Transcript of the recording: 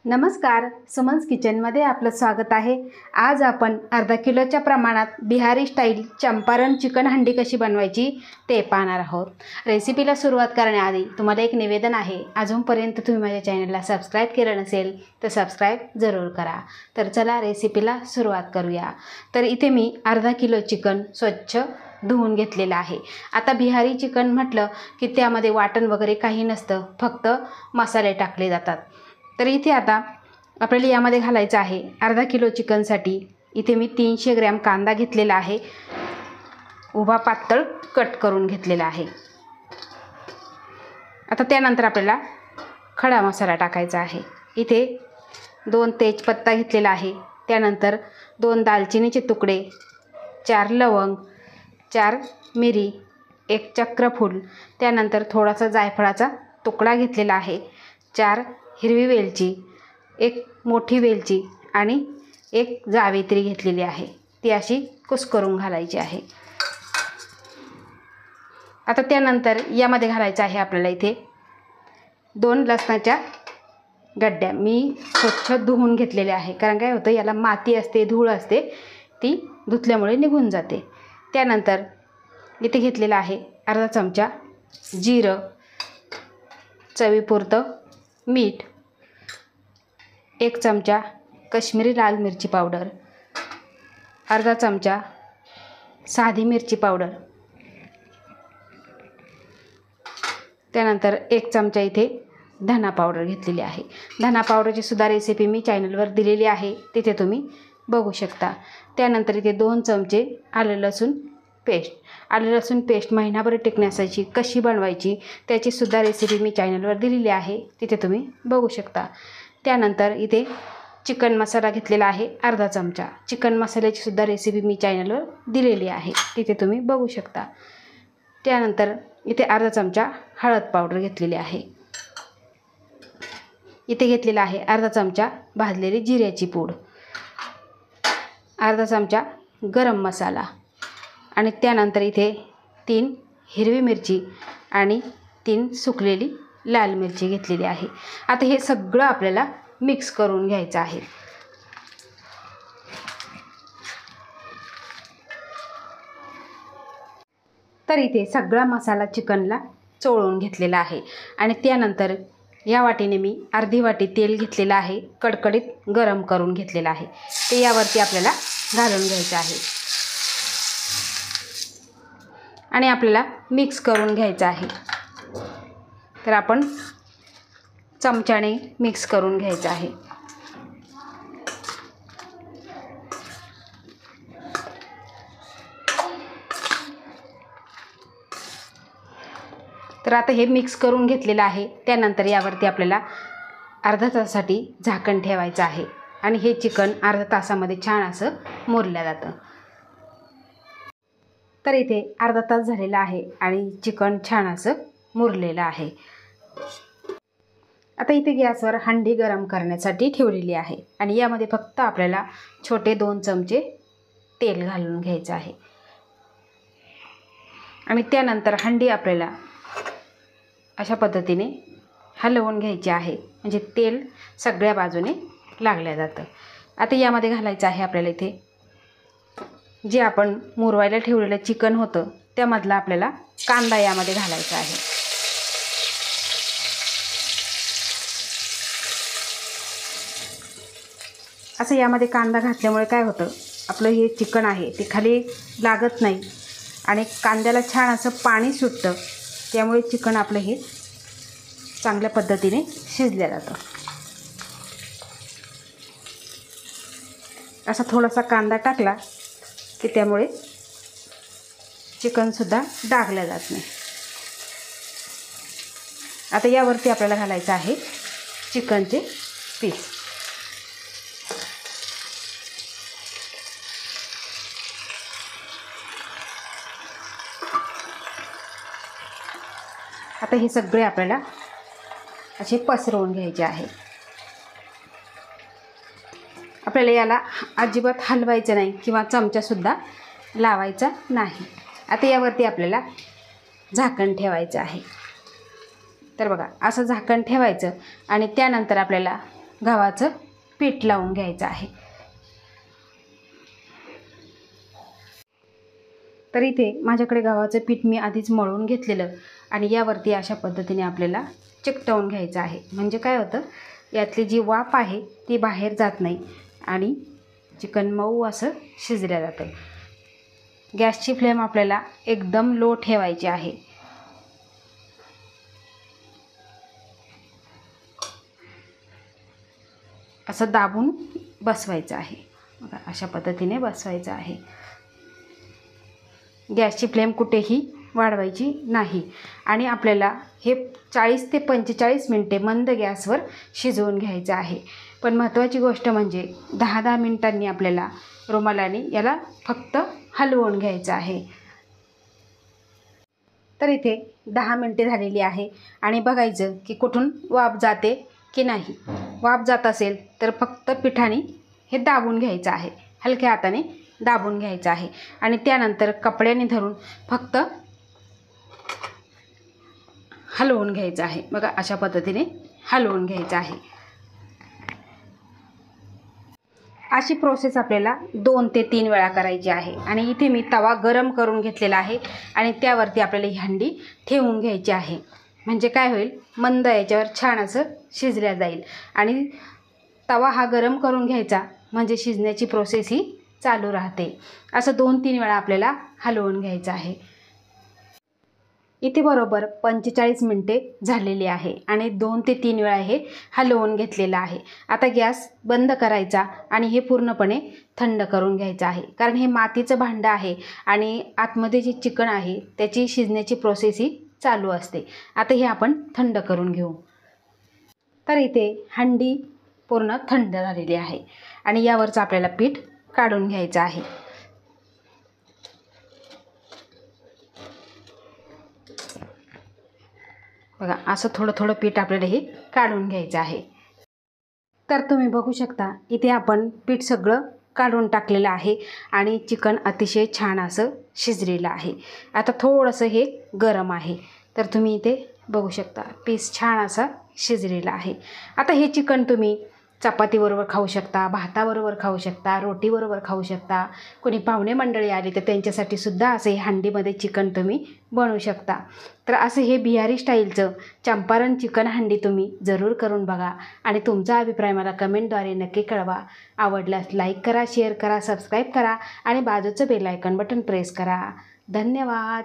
नमस्कार, सुमन्स किचनमध्ये आपलं स्वागत आहे। आज आपण अर्धा किलोच्या प्रमाणात बिहारी स्टाईल चंपारण चिकन हंडी कशी बनवायची ते पाहणार आहोत। रेसिपीला सुरुवात करण्याआधी तुम्हाला एक निवेदन आहे, अजूनपर्यंत तुम्ही माझ्या चॅनलला सबस्क्राईब केलं नसेल तर सबस्क्राईब जरूर करा। तर चला रेसिपीला सुरुवात करूया। तर इथे मी अर्धा किलो चिकन स्वच्छ धुवून घेतलेलं आहे। आता बिहारी चिकन म्हटलं की त्यामध्ये वाटण वगैरे काही नसतं, फक्त मसाले टाकले जातात। तर इथे आता आपल्याला यामध्ये घालायचं आहे अर्धा किलो चिकनसाठी इथे मी 300 ग्रॅम कांदा घेतलेला आहे, उभा पातळ कट करून घेतलेला आहे। आता त्यानंतर आपल्याला खडा मसाला टाकायचा आहे। इथे 2 तेजपत्ता घेतलेला आहे, त्यानंतर 2 दालचिनीचे तुकडे, 4 लवंग, 4 मिरी, 1 चक्रफूल, त्यानंतर थोडासा जायफळाचा तुकडा घेतलेला आहे, 4 हिरवी वेलची, 1 मोठी वेलची आणि 1 जावित्री घेतलेली आहे, ती अशी कुस्करून घालायची आहे। आता त्यानंतर यामध्ये घालायचं आहे आपल्याला इथे 2 लसणाच्या गड्ड्या मी स्वच्छ धुवून घेतलेल्या आहे, कारण काय होतं याला माती असते, धूळ असते, ती धुतल्यामुळे निघून जाते। त्यानंतर इथे घेतलेला आहे अर्धा चमचा जिरं, चवीपुरतं मीठ, 1 चमचा काश्मीरी लाल मिरची पावडर, अर्धा चमचा साधी मिरची पावडर, त्यानंतर 1 चमचा इथे धना पावडर घेतलेली आहे। धना पावडरची सुद्धा रेसिपी मी चॅनलवर दिलेली आहे, तिथे तुम्ही बघू शकता। त्यानंतर इथे 2 चमचे आलं लसूण पेस्ट। आलं लसूण पेस्ट महिनाभर टिकण्यासाठी कशी बनवायची त्याची सुद्धा रेसिपी मी चॅनलवर दिलेली आहे, तिथे तुम्ही बघू शकता। त्यानंतर इथे चिकन मसाला घेतलेला आहे अर्धा चमचा। चिकन मसाल्याची सुद्धा रेसिपी मी चॅनलवर दिलेली आहे, तिथे तुम्ही बघू शकता। त्यानंतर इथे अर्धा चमचा हळद पावडर घेतलेली आहे। इथे घेतलेला आहे अर्धा चमचा भाजलेली जिऱ्याची पूड, अर्धा चमचा गरम मसाला आणि त्यानंतर इथे 3 हिरवी मिरची आणि 3 सुकलेली लाल मिरची घेतलेली आहे। आता हे सगळं आपल्याला मिक्स करून घ्यायचं आहे। तर इथे सगळा मसाला चिकनला चोळून घेतलेला आहे आणि त्यानंतर या वाटीने मी अर्धी वाटी तेल घेतलेलं आहे, कडकडीत गरम करून घेतलेलं आहे, ते यावरती आपल्याला घालून घ्यायचं आहे आणि आपल्याला मिक्स करून घ्यायचं आहे। तर आपण चमच्याने मिक्स करून घ्यायचं आहे। तर आता हे मिक्स करून घेतलेलं आहे, त्यानंतर यावरती आपल्याला अर्धा तासासाठी झाकण ठेवायचं आहे आणि हे चिकन अर्धा तासामध्ये छान असं मुरलं जातं। तर इथे अर्धा तास झालेला आहे आणि चिकन छान असं मुरलेलं आहे। आता इथे गॅसवर हंडी गरम करण्यासाठी ठेवलेली आहे आणि यामध्ये फक्त आपल्याला छोटे 2 चमचे तेल घालून घ्यायचं आहे आणि त्यानंतर हंडी आपल्याला अशा पद्धतीने हलवून घ्यायची आहे, म्हणजे तेल सगळ्या बाजूने लागलं जातं। आता यामध्ये घालायचं आहे आपल्याला इथे जे आपण मुरवायला ठेवलेलं चिकन होतं त्यामधला आपल्याला कांदा यामध्ये घालायचा आहे। असं यामध्ये कांदा घातल्यामुळे काय होतं, आपलं हे चिकन आहे ते खाली लागत नाही आणि कांद्याला छान असं पाणी सुटतं, त्यामुळे चिकन आपलं हे चांगल्या पद्धतीने शिजलं जातं। असा थोडासा कांदा टाकला की त्यामुळे चिकनसुद्धा डागलं जात नाही। आता यावरती आपल्याला घालायचं आहे चिकनचे पीस। आता हे सगळे आपल्याला असे पसरवून घ्यायचे आहे। आपल्याला याला अजिबात हलवायचं नाही किंवा चमचासुद्धा लावायचा नाही। आता यावरती आपल्याला झाकण ठेवायचं आहे। तर बघा असं झाकण ठेवायचं आणि त्यानंतर आपल्याला गव्हाचं पीठ लावून घ्यायचं आहे. तर इथे माझ्याकडे गव्हाचं पीठ मी आधीच मळून घेतलेलं आणि यावरती अशा पद्धतीने आपल्याला चिकटवून घ्यायचं आहे. म्हणजे काय होतं, यातली जी वाफ आहे ती बाहेर जात नाही आणि चिकन मऊ असं शिजलं जातं. गॅसची फ्लेम आपल्याला एकदम लो ठेवायची आहे. असं दाबून बसवायचं आहे. बघा, अशा पद्धतीने बसवायचं आहे. गॅसची फ्लेम कुठेही वाढवायची नाही आणि आपल्याला हे 40 ते 45 मिनटे मंद गॅसवर शिजवून घ्यायचं आहे. पण महत्त्वाची गोष्ट म्हणजे 10-10 मिनिटांनी आपल्याला रुमालाने याला फक्त हलवून घ्यायचं आहे. तर इथे 10 मिनटे झालेली आहे आणि बघायचं की कुठून वाफ जाते की नाही. वाफ जात असेल तर फक्त पिठाने हे दाबून घ्यायचं आहे, हलक्या हाताने दाबून घ्यायचं आहे आणि त्यानंतर कपड्याने धरून फक्त हलवून घ्यायचं आहे. बघा, अशा पद्धतीने हलवून घ्यायचं आहे. अशी प्रोसेस आपल्याला 2 ते 3 वेळा करायची आहे. आणि इथे मी तवा गरम करून घेतलेला आहे आणि त्यावरती आपल्याला ही हंडी ठेवून घ्यायची आहे. म्हणजे काय होईल, मंद याच्यावर छान असं शिजल्या जाईल. आणि तवा हा गरम करून घ्यायचा म्हणजे शिजण्याची प्रोसेस ही चालू राहते. असं 2-3 वेळा आपल्याला हलवून घ्यायचं आहे. इथे बरोबर 45 मिनटे झालेली आहे आणि 2 ते 3 वेळा हे हलवून घेतलेलं आहे. आता गॅस बंद करायचा आणि हे पूर्णपणे थंड करून घ्यायचं आहे. कारण हे मातीचं भांडं आहे आणि आतमध्ये जे चिकन आहे त्याची शिजण्याची प्रोसेस ही चालू असते. आता हे आपण थंड करून घेऊ. तर इथे हंडी पूर्ण थंड झालेली आहे आणि यावरचं आपल्याला पीठ काढून घ्यायचं आहे. बघा, असं थोडं थोडं पीठ आपल्याला हे काढून घ्यायचं आहे. तर तुम्ही बघू शकता इथे आपण पीठ सगळं काढून टाकलेलं आहे आणि चिकन अतिशय छान असं शिजलेलं आहे. आता थोडंसं हे गरम आहे तर तुम्ही इथे बघू शकता पीस छान असा शिजलेला आहे. आता हे चिकन तुम्ही चपातीबरोबर खाऊ शकता, भाताबरोबर खाऊ शकता, रोटीबरोबर खाऊ शकता. कोणी पाहुणे मंडळी आली तर त्यांच्यासाठी सुद्धा असं हे हंडीमध्ये चिकन तुम्ही बनवू शकता. तर असं हे बिहारी स्टाईलचं चंपारण चिकन हंडी तुम्ही जरूर करून बघा आणि तुमचा अभिप्राय मला कमेंटद्वारे नक्की कळवा. आवडल्यास लाईक करा, शेअर करा, सबस्क्राईब करा आणि बाजूचं बेल आयकॉन बटन प्रेस करा. धन्यवाद.